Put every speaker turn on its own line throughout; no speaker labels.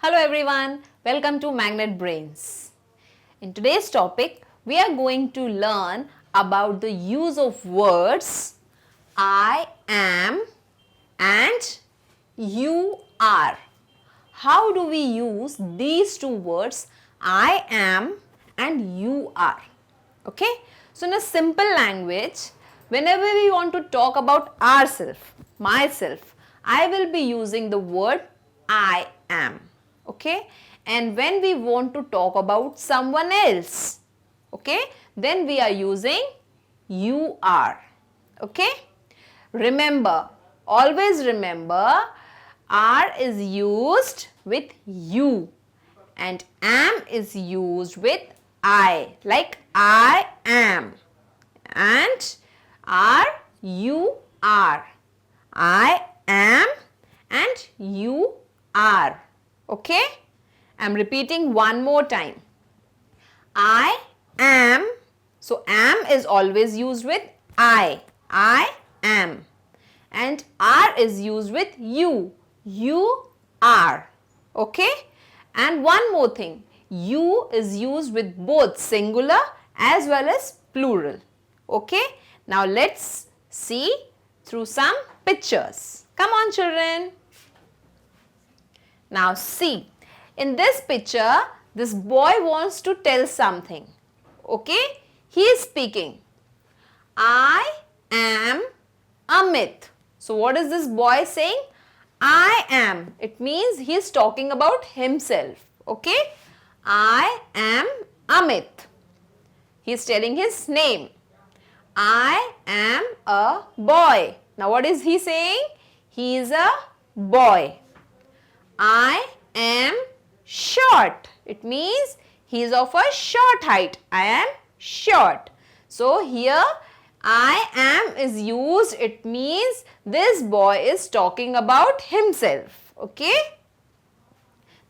Hello everyone, welcome to Magnet Brains. In today's topic, we are going to learn about the use of words I am and you are. How do we use these two words I am and you are? Okay, so in a simple language, whenever we want to talk about ourselves, myself, I will be using the word I am. Okay, and when we want to talk about someone else, okay, then we are using you are. Okay, remember, always remember, are is used with you and am is used with I, like I am, and are you are. I am and you are. Okay, I am repeating one more time. I am, so am is always used with I am, and are is used with you are. Okay, and one more thing, you is used with both singular as well as plural. Okay, now let's see through some pictures. Come on children. Now see, in this picture, this boy wants to tell something. Okay, he is speaking. I am Amit. So what is this boy saying? I am. It means he is talking about himself. Okay, I am Amit. He is telling his name. I am a boy. Now what is he saying? He is a boy. I am short. It means he is of a short height. I am short. So here I am is used. It means this boy is talking about himself. Okay.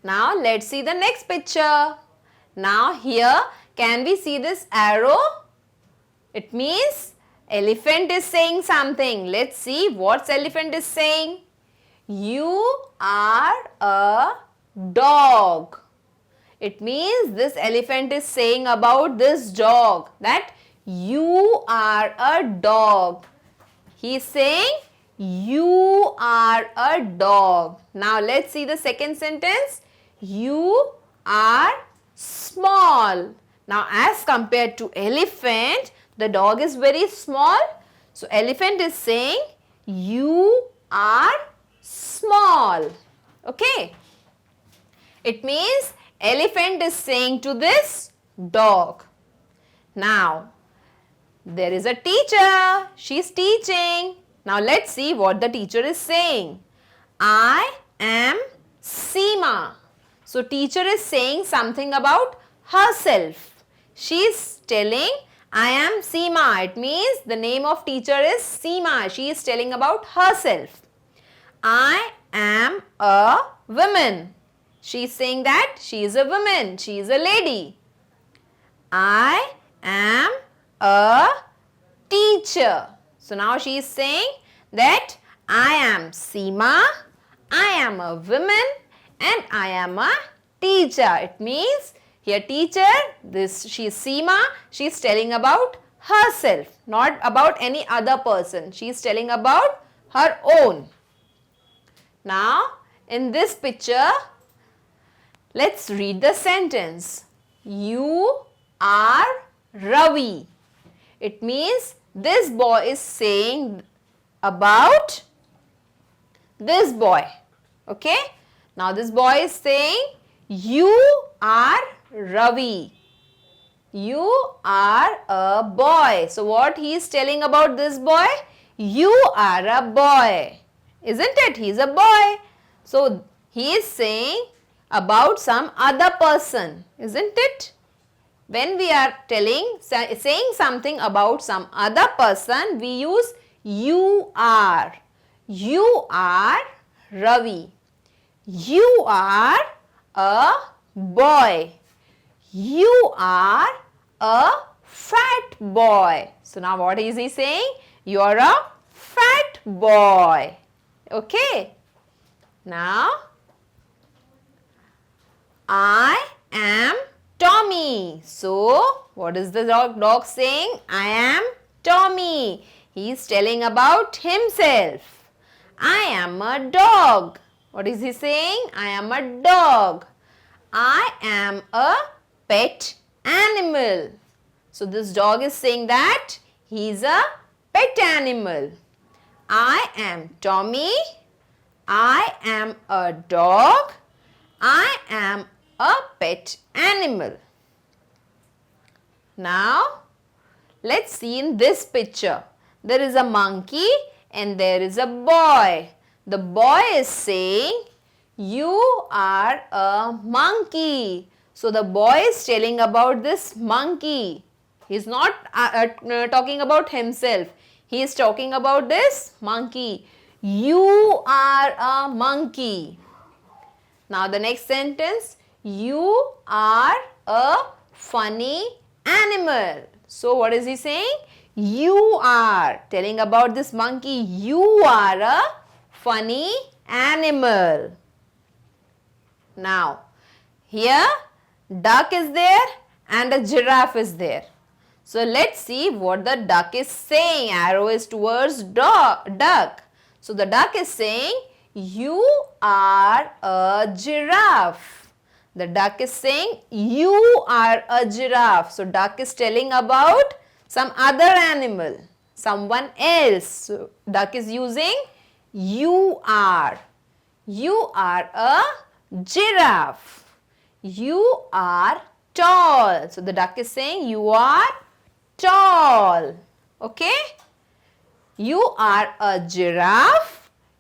Now let's see the next picture. Now here can we see this arrow? It means elephant is saying something. Let's see what elephant is saying. You are a dog. It means this elephant is saying about this dog that you are a dog. He is saying you are a dog. Now let's see the second sentence. You are small. Now as compared to elephant, the dog is very small. So elephant is saying you are small. Okay. It means elephant is saying to this dog. Now there is a teacher. She is teaching. Now let's see what the teacher is saying. I am Seema. So teacher is saying something about herself. She is telling I am Seema. It means the name of teacher is Seema. She is telling about herself. I am a woman. She is saying that she is a woman. She is a lady. I am a teacher. So now she is saying that I am Seema, I am a woman and I am a teacher. It means here teacher, she is Seema, she is telling about herself, not about any other person. She is telling about her own. Now in this picture, let's read the sentence. You are Ravi. It means this boy is saying about this boy. Okay. Now this boy is saying you are Ravi. You are a boy. So what he is telling about this boy? You are a boy. Isn't it? He is a boy. So he is saying about some other person. Isn't it? When we are saying something about some other person, we use you are. You are Ravi. You are a boy. You are a fat boy. So now what is he saying? You are a fat boy. Okay. Now I am Tommy. So, what is the dog saying? I am Tommy. He is telling about himself. I am a dog. What is he saying? I am a dog. I am a pet animal. So, this dog is saying that he is a pet animal. I am Tommy. I am a dog. I am a pet animal. Now, let's see in this picture. There is a monkey and there is a boy. The boy is saying, you are a monkey. So, the boy is telling about this monkey. He is not talking about himself. He is talking about this monkey. You are a monkey. Now the next sentence, you are a funny animal. So what is he saying? You are telling about this monkey. You are a funny animal. Now here duck is there and a giraffe is there. So let's see what the duck is saying. Arrow is towards duck. So the duck is saying, you are a giraffe. The duck is saying, you are a giraffe. So duck is telling about some other animal, someone else. So duck is using you are. You are a giraffe. You are tall. So the duck is saying, you are tall. Okay? You are a giraffe.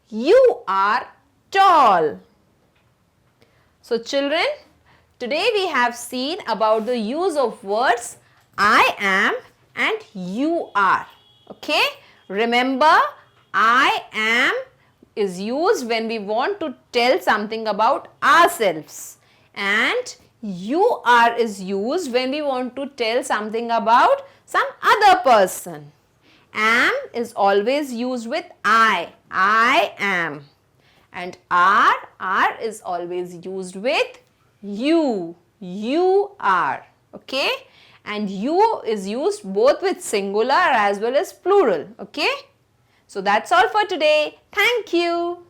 You are tall. So children, today we have seen about the use of words I am and you are. Okay? Remember, I am is used when we want to tell something about ourselves, and you are is used when we want to tell something about some other person. Am is always used with I am, and are is always used with you are. Okay, and you is used both with singular as well as plural. Okay, so that's all for today. Thank you.